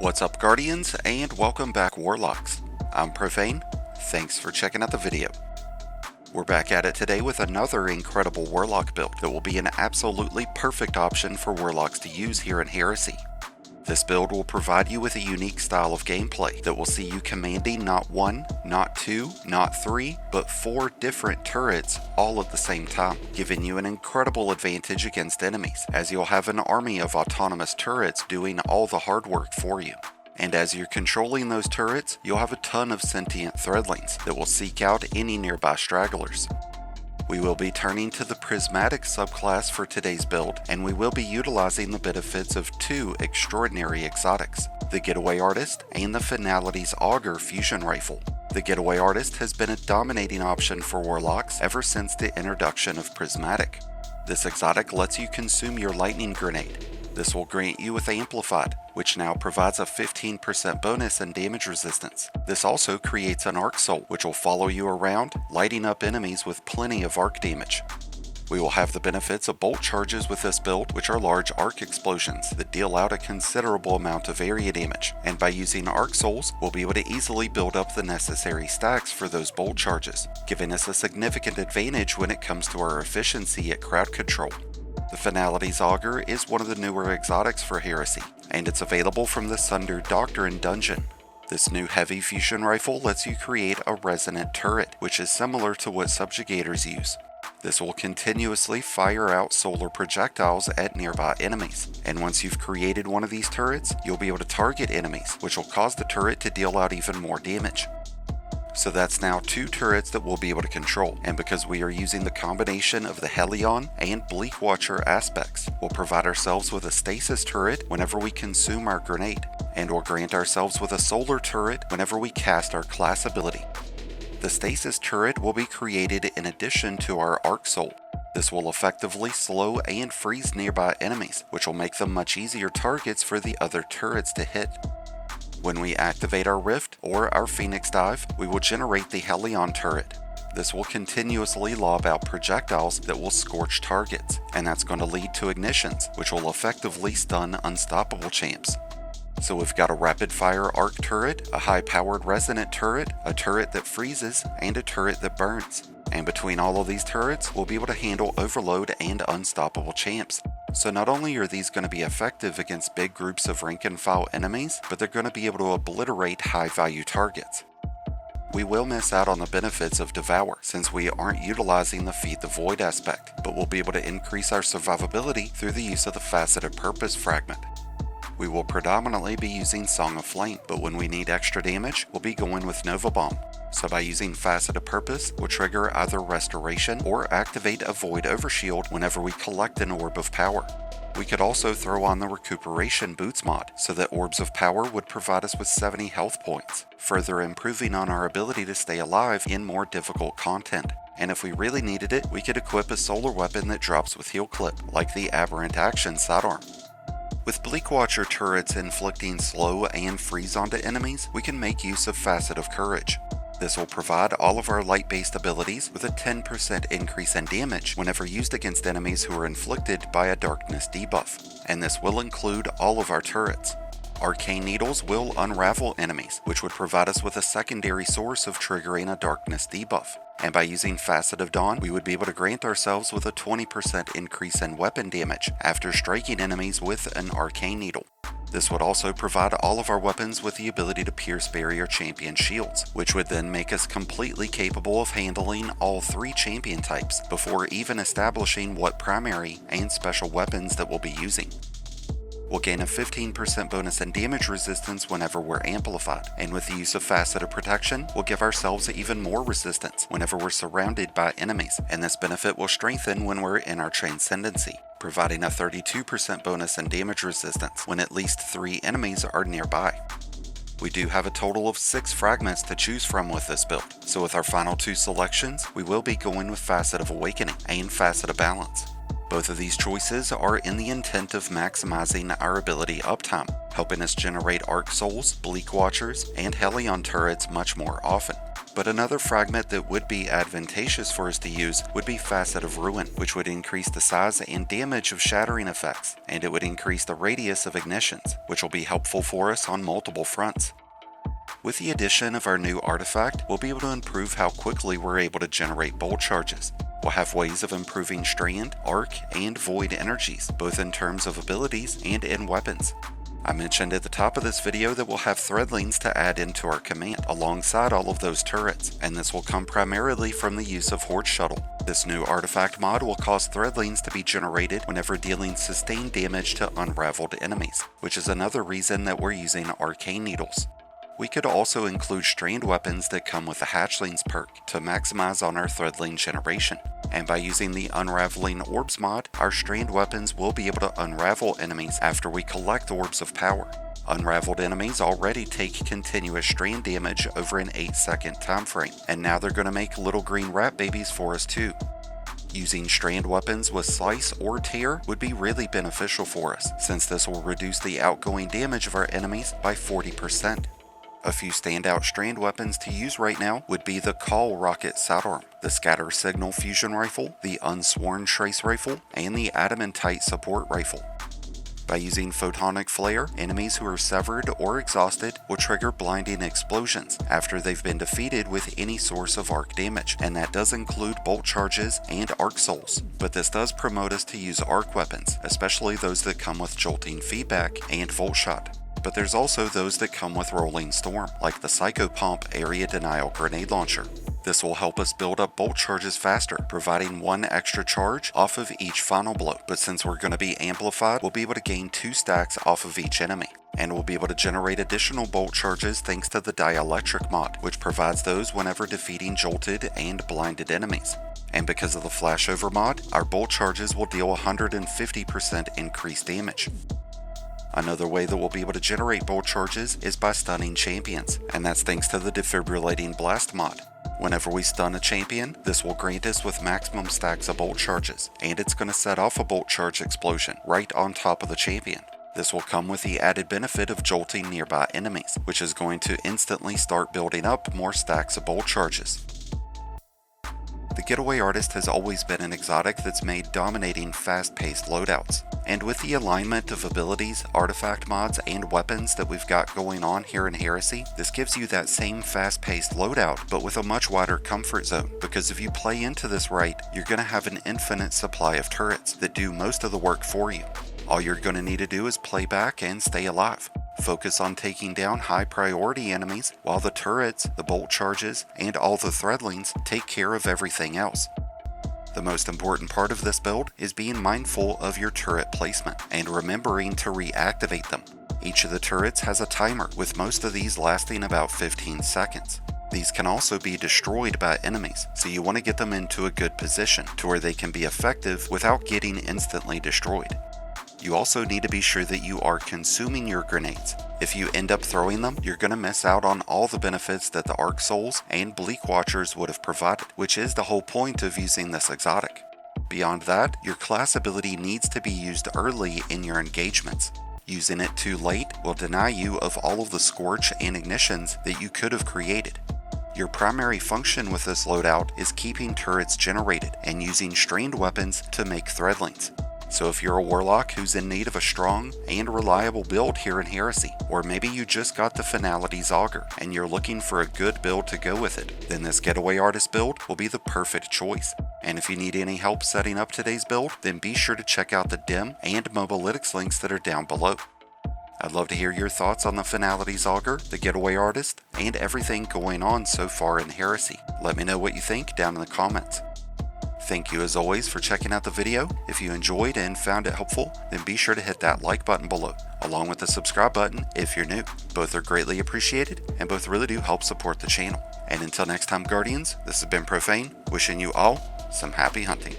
What's up, Guardians, and welcome back, Warlocks. I'm Profane. Thanks for checking out the video. We're back at it today with another incredible Warlock build that will be an absolutely perfect option for Warlocks to use here in Heresy. This build will provide you with a unique style of gameplay that will see you commanding not one, not two, not three, but 4 different turrets all at the same time, giving you an incredible advantage against enemies, as you'll have an army of autonomous turrets doing all the hard work for you. And as you're controlling those turrets, you'll have a ton of sentient threadlings that will seek out any nearby stragglers. We will be turning to the Prismatic subclass for today's build, and we will be utilizing the benefits of 2 extraordinary exotics, the Getaway Artist and the Finality's Auger fusion rifle. The Getaway Artist has been a dominating option for Warlocks ever since the introduction of Prismatic. This exotic lets you consume your lightning grenade. This will grant you with Amplified, which now provides a 15% bonus in damage resistance. This also creates an arc soul, which will follow you around, lighting up enemies with plenty of arc damage. We will have the benefits of bolt charges with this build, which are large arc explosions that deal out a considerable amount of area damage, and by using arc souls, we'll be able to easily build up the necessary stacks for those bolt charges, giving us a significant advantage when it comes to our efficiency at crowd control. The Finality's Auger is one of the newer exotics for Heresy, and it's available from the Sunder Doctrine dungeon. This new heavy fusion rifle lets you create a resonant turret, which is similar to what subjugators use. This will continuously fire out solar projectiles at nearby enemies, and once you've created one of these turrets, you'll be able to target enemies, which will cause the turret to deal out even more damage. So that's now 2 turrets that we'll be able to control, and because we are using the combination of the Helion and Bleakwatcher aspects, we'll provide ourselves with a Stasis turret whenever we consume our grenade, and we'll grant ourselves with a solar turret whenever we cast our class ability. The Stasis turret will be created in addition to our Arc Soul. This will effectively slow and freeze nearby enemies, which will make them much easier targets for the other turrets to hit. When we activate our Rift or our Phoenix Dive, we will generate the Helion turret. This will continuously lob out projectiles that will scorch targets, and that's going to lead to ignitions, which will effectively stun unstoppable champs. So we've got a rapid fire arc turret, a high powered resonant turret, a turret that freezes, and a turret that burns. And between all of these turrets, we'll be able to handle overload and unstoppable champs. So not only are these going to be effective against big groups of rank and file enemies, but they're going to be able to obliterate high value targets. We will miss out on the benefits of Devour, since we aren't utilizing the Feed the Void aspect, but we'll be able to increase our survivability through the use of the Faceted Purpose fragment. We will predominantly be using Song of Flame, but when we need extra damage, we'll be going with Nova Bomb. So by using Faceted Purpose, we'll trigger either Restoration or activate a Void Overshield whenever we collect an Orb of Power. We could also throw on the Recuperation Boots mod, so that Orbs of Power would provide us with 70 health points, further improving on our ability to stay alive in more difficult content. And if we really needed it, we could equip a solar weapon that drops with Heal Clip, like the Aberrant Action Sidearm. With Bleakwatcher turrets inflicting slow and freeze onto enemies, we can make use of Facet of Courage. This will provide all of our light-based abilities with a 10% increase in damage whenever used against enemies who are inflicted by a darkness debuff, and this will include all of our turrets. Arcane Needles will unravel enemies, which would provide us with a secondary source of triggering a darkness debuff. And by using Facet of Dawn, we would be able to grant ourselves with a 20% increase in weapon damage after striking enemies with an Arcane Needle. This would also provide all of our weapons with the ability to pierce barrier champion shields, which would then make us completely capable of handling all 3 champion types before even establishing what primary and special weapons that we'll be using. We'll gain a 15% bonus in damage resistance whenever we're amplified, and with the use of Faceted Protection, we'll give ourselves even more resistance whenever we're surrounded by enemies, and this benefit will strengthen when we're in our Transcendency, providing a 32% bonus in damage resistance when at least 3 enemies are nearby. We do have a total of 6 fragments to choose from with this build, so with our final 2 selections, we will be going with Facet of Awakening and Facet of Balance. Both of these choices are in the intent of maximizing our ability uptime, helping us generate Arc Souls, Bleakwatchers, and Helion turrets much more often. But another fragment that would be advantageous for us to use would be Facet of Ruin, which would increase the size and damage of shattering effects, and it would increase the radius of ignitions, which will be helpful for us on multiple fronts. With the addition of our new artifact, we'll be able to improve how quickly we're able to generate bolt charges. We'll have ways of improving strand, arc, and void energies, both in terms of abilities and in weapons. I mentioned at the top of this video that we'll have threadlings to add into our command alongside all of those turrets, and this will come primarily from the use of Horde Shuttle. This new artifact mod will cause threadlings to be generated whenever dealing sustained damage to unraveled enemies, which is another reason that we're using arcane needles. We could also include strand weapons that come with the Hatchlings perk to maximize on our threadling generation. And by using the Unraveling Orbs mod, our strand weapons will be able to unravel enemies after we collect Orbs of Power. Unraveled enemies already take continuous strand damage over an 8-second time frame, and now they're going to make little green rat babies for us too. Using strand weapons with Slice or Tear would be really beneficial for us, since this will reduce the outgoing damage of our enemies by 40%. A few standout strand weapons to use right now would be the Call Rocket Sidearm, the Scatter Signal Fusion Rifle, the Unsworn Trace Rifle, and the Adamantite Support Rifle. By using Photonic Flare, enemies who are severed or exhausted will trigger blinding explosions after they've been defeated with any source of arc damage, and that does include bolt charges and arc souls. But this does promote us to use arc weapons, especially those that come with jolting feedback and volt shot. But there's also those that come with Rolling Storm, like the Psychopomp Area Denial Grenade Launcher. This will help us build up bolt charges faster, providing 1 extra charge off of each final blow. But since we're going to be amplified, we'll be able to gain 2 stacks off of each enemy. And we'll be able to generate additional bolt charges thanks to the Dielectric mod, which provides those whenever defeating jolted and blinded enemies. And because of the Flashover mod, our bolt charges will deal 150% increased damage. Another way that we'll be able to generate bolt charges is by stunning champions, and that's thanks to the Defibrillating Blast mod. Whenever we stun a champion, this will grant us with maximum stacks of bolt charges, and it's going to set off a bolt charge explosion right on top of the champion. This will come with the added benefit of jolting nearby enemies, which is going to instantly start building up more stacks of bolt charges. The Getaway Artist has always been an exotic that's made dominating fast-paced loadouts. And with the alignment of abilities, artifact mods, and weapons that we've got going on here in Heresy, this gives you that same fast-paced loadout, but with a much wider comfort zone. Because if you play into this right, you're going to have an infinite supply of turrets that do most of the work for you. All you're going to need to do is play back and stay alive. Focus on taking down high priority enemies, while the turrets, the bolt charges, and all the threadlings take care of everything else. The most important part of this build is being mindful of your turret placement and remembering to reactivate them. Each of the turrets has a timer, with most of these lasting about 15 seconds. These can also be destroyed by enemies, so you want to get them into a good position to where they can be effective without getting instantly destroyed. You also need to be sure that you are consuming your grenades. If you end up throwing them, you're going to miss out on all the benefits that the Arc Souls and Bleak Watchers would have provided, which is the whole point of using this exotic. Beyond that, your class ability needs to be used early in your engagements. Using it too late will deny you of all of the Scorch and Ignitions that you could have created. Your primary function with this loadout is keeping turrets generated and using strained weapons to make threadlings. So if you're a Warlock who's in need of a strong and reliable build here in Heresy, or maybe you just got the Finality's Auger and you're looking for a good build to go with it, then this Getaway Artist build will be the perfect choice. And if you need any help setting up today's build, then be sure to check out the dim and Mobalytics links that are down below. I'd love to hear your thoughts on the Finality's Auger, the Getaway Artist, and everything going on so far in Heresy. Let me know what you think down in the comments. Thank you as always for checking out the video. If you enjoyed and found it helpful, then be sure to hit that like button below, along with the subscribe button if you're new. Both are greatly appreciated, and both really do help support the channel. And until next time, Guardians, this has been Profane, wishing you all some happy hunting.